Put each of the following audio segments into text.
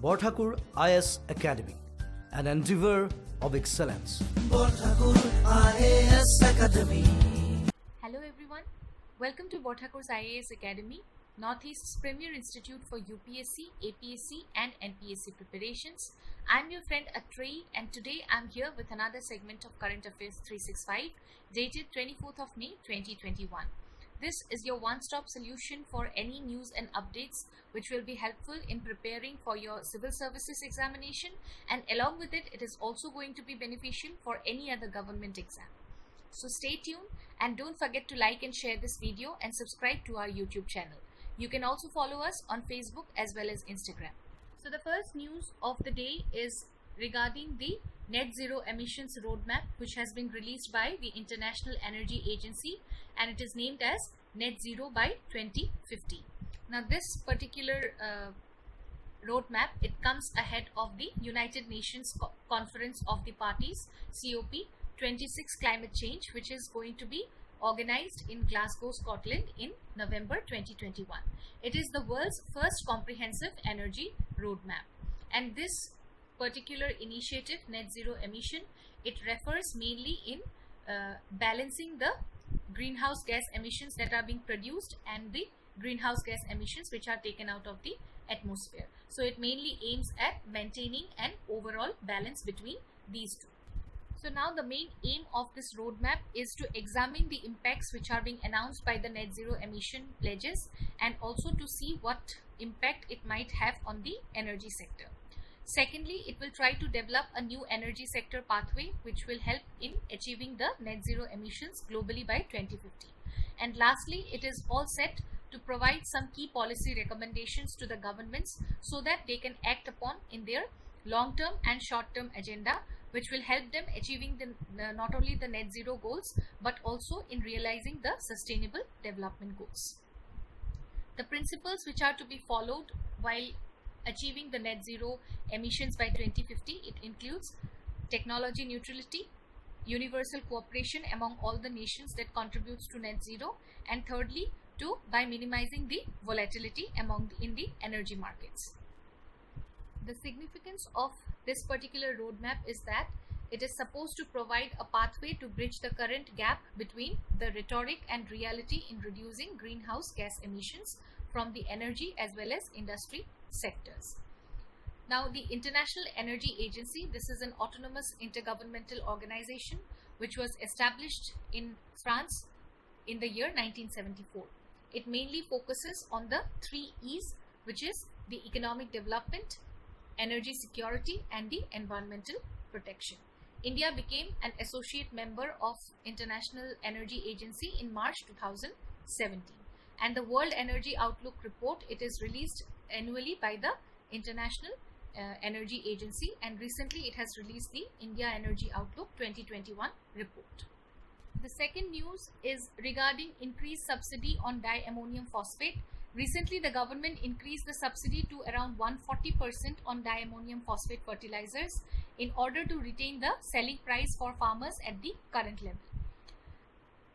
Borthakur IAS Academy, an endeavor of excellence. Borthakur IAS Academy. Hello everyone, welcome to Borthakur's IAS Academy, Northeast's premier institute for UPSC, APSC and NPSC preparations. I'm your friend Atreyi, and today I'm here with another segment of Current Affairs 365 dated 24th of May 2021. This is your one-stop solution for any news and updates which will be helpful in preparing for your civil services examination, and along with it, it is also going to be beneficial for any other government exam. So stay tuned and don't forget to like and share this video and subscribe to our YouTube channel. You can also follow us on Facebook as well as Instagram. So the first news of the day is regarding the net zero emissions roadmap, which has been released by the International Energy Agency, and it is named as Net Zero by 2050. Now this particular roadmap, it comes ahead of the United Nations Conference of the Parties, COP26 climate change, which is going to be organized in Glasgow, Scotland in November 2021. It is the world's first comprehensive energy roadmap, and this particular initiative, net zero emission, it refers mainly in balancing the greenhouse gas emissions that are being produced and the greenhouse gas emissions which are taken out of the atmosphere. So it mainly aims at maintaining an overall balance between these two. So now the main aim of this roadmap is to examine the impacts which are being announced by the net zero emission pledges, and also to see what impact it might have on the energy sector. Secondly, it will try to develop a new energy sector pathway which will help in achieving the net zero emissions globally by 2050. And lastly, it is all set to provide some key policy recommendations to the governments so that they can act upon in their long-term and short-term agenda, which will help them achieving not only the net zero goals but also in realizing the sustainable development goals. The principles which are to be followed while achieving the net zero emissions by 2050, it includes technology neutrality, universal cooperation among all the nations that contributes to net zero, and thirdly, by minimizing the volatility in the energy markets. The significance of this particular roadmap is that it is supposed to provide a pathway to bridge the current gap between the rhetoric and reality in reducing greenhouse gas emissions from the energy as well as industry sectors. Now, the International Energy Agency, this is an autonomous intergovernmental organization which was established in France in the year 1974. It mainly focuses on the 3 E's, which is the economic development, energy security and the environmental protection. India became an associate member of International Energy Agency in March 2017, and the World Energy Outlook report, it is released annually by the International Energy Agency, and recently it has released the India Energy Outlook 2021 report. The second news is regarding increased subsidy on diammonium phosphate. Recently, the government increased the subsidy to around 140% on diammonium phosphate fertilizers in order to retain the selling price for farmers at the current level.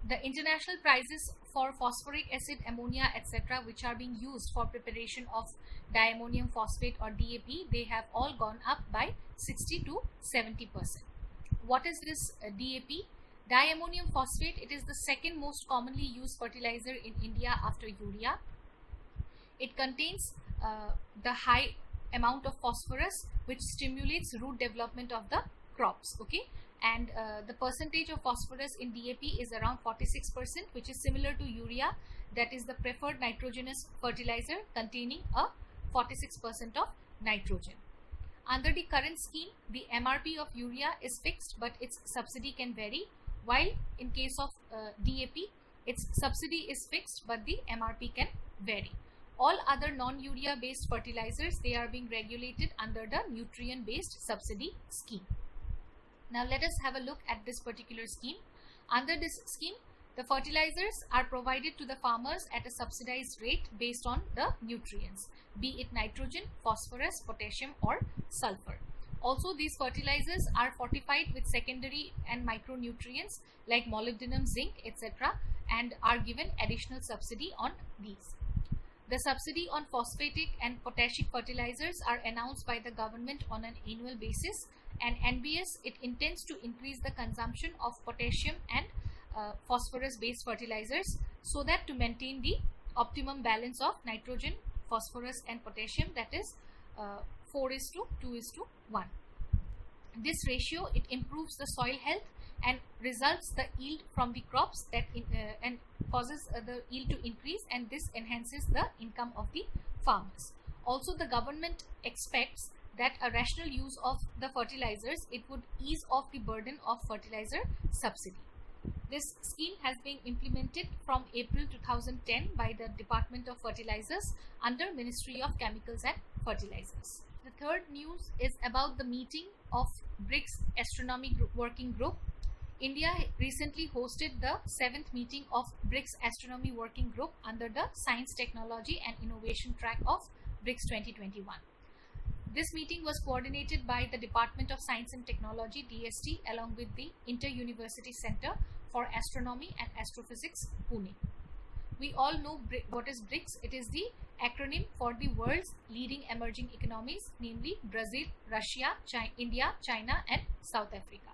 The international prices for phosphoric acid, ammonia, etc., which are being used for preparation of diammonium phosphate or DAP, they have all gone up by 60 to 70%. What is this DAP? Diammonium phosphate, it is the second most commonly used fertilizer in India after urea. It contains the high amount of phosphorus which stimulates root development of the crops, okay, and the percentage of phosphorus in DAP is around 46%, which is similar to urea, that is the preferred nitrogenous fertilizer containing a 46% of nitrogen. Under the current scheme, the MRP of urea is fixed but its subsidy can vary, while in case of DAP, its subsidy is fixed but the MRP can vary. All other non-urea based fertilizers, they are being regulated under the nutrient based subsidy scheme. Now let us have a look at this particular scheme. Under this scheme, the fertilizers are provided to the farmers at a subsidized rate based on the nutrients, be it nitrogen, phosphorus, potassium or sulfur. Also, these fertilizers are fortified with secondary and micronutrients like molybdenum, zinc, etc., and are given additional subsidy on these. The subsidy on phosphatic and potassic fertilizers are announced by the government on an annual basis, and NBS it intends to increase the consumption of potassium and phosphorus based fertilizers so that to maintain the optimum balance of nitrogen, phosphorus and potassium, that is 4:2:1. This ratio it improves the soil health and results the yield from the crops that and causes the yield to increase, and this enhances the income of the farmers. Also, the government expects that a rational use of the fertilizers it would ease off the burden of fertilizer subsidy. This scheme has been implemented from April 2010 by the Department of Fertilizers under Ministry of Chemicals and Fertilizers. The third news is about the meeting of BRICS Astronomy Working Group. India recently hosted the 7th meeting of BRICS Astronomy Working Group under the Science, Technology and Innovation track of BRICS 2021. This meeting was coordinated by the Department of Science and Technology DST along with the Inter-University Center for Astronomy and Astrophysics, Pune. We all know what is BRICS. It is the acronym for the world's leading emerging economies, namely Brazil, Russia, India, China and South Africa.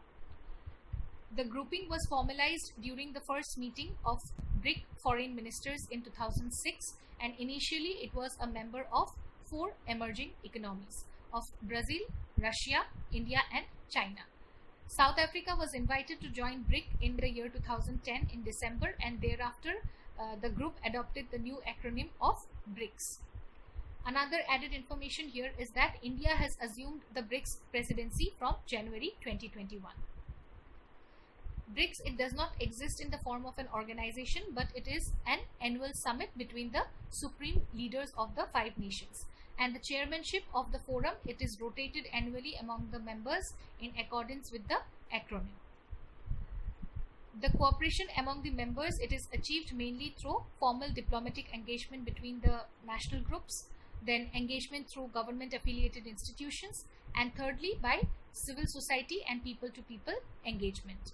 The grouping was formalized during the first meeting of BRIC foreign ministers in 2006, and initially it was a member of 4 emerging economies of Brazil, Russia, India and China. South Africa was invited to join BRIC in the year 2010 in December, and thereafter the group adopted the new acronym of BRICS. Another added information here is that India has assumed the BRICS presidency from January 2021. BRICS, it does not exist in the form of an organization, but it is an annual summit between the supreme leaders of the 5 nations. And the chairmanship of the forum, it is rotated annually among the members in accordance with the acronym. The cooperation among the members, it is achieved mainly through formal diplomatic engagement between the national groups, then engagement through government affiliated institutions, and thirdly by civil society and people-to-people engagement.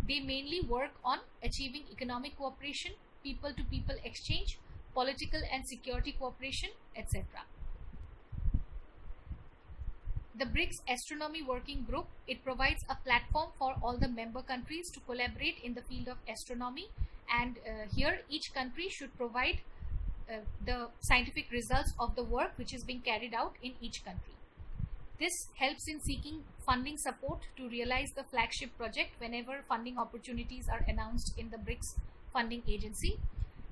They mainly work on achieving economic cooperation, people-to-people exchange, political and security cooperation, etc. The BRICS Astronomy Working Group, it provides a platform for all the member countries to collaborate in the field of astronomy, and here each country should provide the scientific results of the work which is being carried out in each country. This helps in seeking funding support to realize the flagship project whenever funding opportunities are announced in the BRICS funding agency.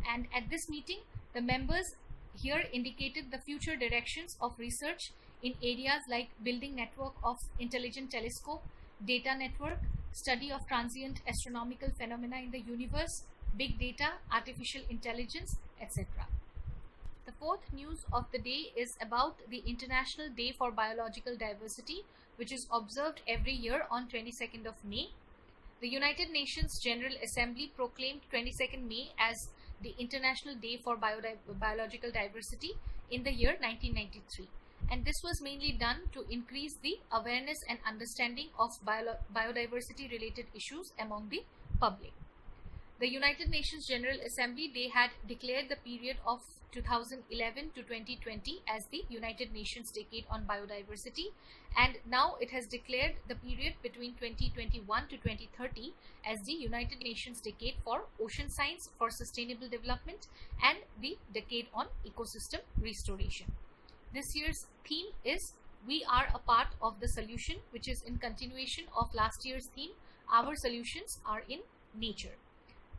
And at this meeting, the members here indicated the future directions of research in areas like building network of intelligent telescope, data network, study of transient astronomical phenomena in the universe, big data, artificial intelligence, etc. The fourth news of the day is about the International Day for Biological Diversity, which is observed every year on 22nd of May. The United Nations General Assembly proclaimed 22nd May as the International Day for Biological Diversity in the year 1993. And this was mainly done to increase the awareness and understanding of biodiversity related issues among the public. The United Nations General Assembly, they had declared the period of 2011 to 2020 as the United Nations Decade on Biodiversity, and now it has declared the period between 2021 to 2030 as the United Nations Decade for Ocean Science for Sustainable Development and the Decade on Ecosystem Restoration. This year's theme is We Are a Part of the Solution, which is in continuation of last year's theme, Our Solutions Are in Nature.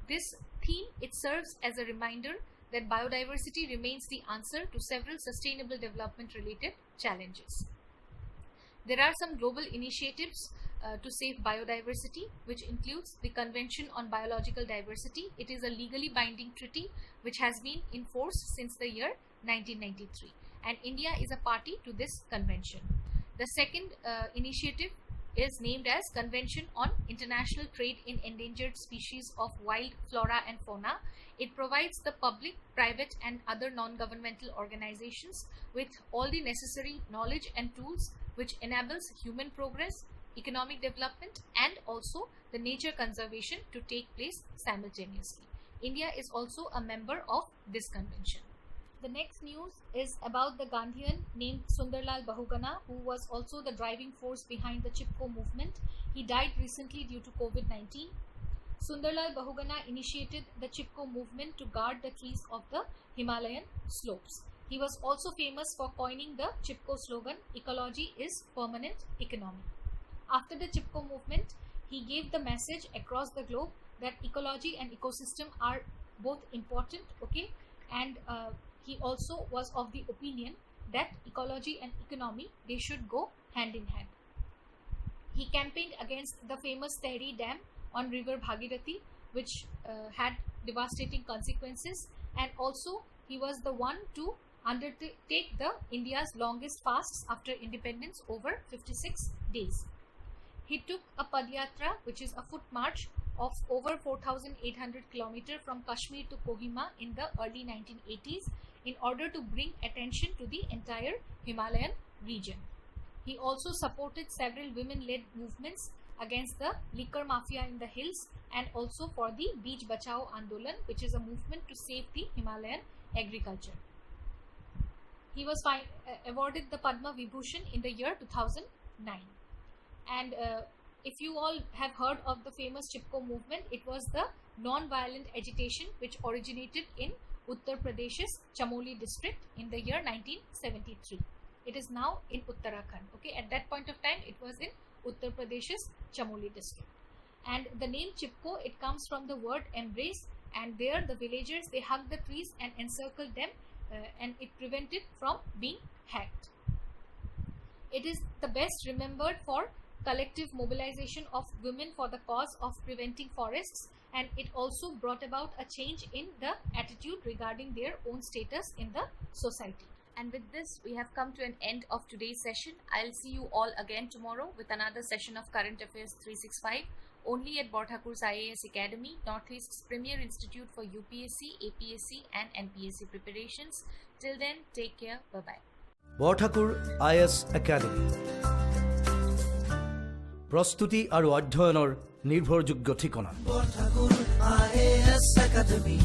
This theme, it serves as a reminder that biodiversity remains the answer to several sustainable development related challenges. There are some global initiatives to save biodiversity, which includes the Convention on Biological Diversity. It is a legally binding treaty which has been in force since the year 1993, and India is a party to this convention. The second initiative is named as Convention on International Trade in Endangered Species of Wild Flora and Fauna. It provides the public, private and other non-governmental organizations with all the necessary knowledge and tools which enables human progress, economic development and also the nature conservation to take place simultaneously. India is also a member of this convention. The next news is about the Gandhian named Sundarlal Bahuguna, who was also the driving force behind the Chipko movement. He died recently due to COVID-19. Sundarlal Bahuguna initiated the Chipko movement to guard the trees of the Himalayan slopes. He was also famous for coining the Chipko slogan, "Ecology is permanent economy." After the Chipko movement, he gave the message across the globe that ecology and ecosystem are both important, okay, and he also was of the opinion that ecology and economy, they should go hand in hand. He campaigned against the famous Tehri Dam on river Bhagirathi, which had devastating consequences, and also he was the one to undertake the India's longest fasts after independence over 56 days. He took a Padyatra, which is a foot march of over 4,800 km from Kashmir to Kohima in the early 1980s in order to bring attention to the entire Himalayan region. He also supported several women-led movements against the liquor mafia in the hills and also for the Beej Bachao Andolan, which is a movement to save the Himalayan agriculture. He was awarded the Padma Vibhushan in the year 2009. And if you all have heard of the famous Chipko movement, it was the non-violent agitation which originated in Uttar Pradesh's Chamoli district in the year 1973. It is now in Uttarakhand. Okay, at that point of time, it was in Uttar Pradesh's Chamoli district. And the name Chipko, it comes from the word embrace, and there the villagers, they hugged the trees and encircled them, and it prevented from being hacked. It is the best remembered for collective mobilization of women for the cause of preventing forests, and it also brought about a change in the attitude regarding their own status in the society. And with this, we have come to an end of today's session. I'll see you all again tomorrow with another session of Current Affairs 365, only at Borthakur's IAS Academy, Northeast's premier institute for UPSC, APSC and NPSC preparations. Till then, take care. Bye-bye. Borthakur IAS academy প্ৰস্তুতি আৰু অধ্যয়নৰ নিৰ্ভৰযোগ্য ঠিকনা Borthakur IAS Academy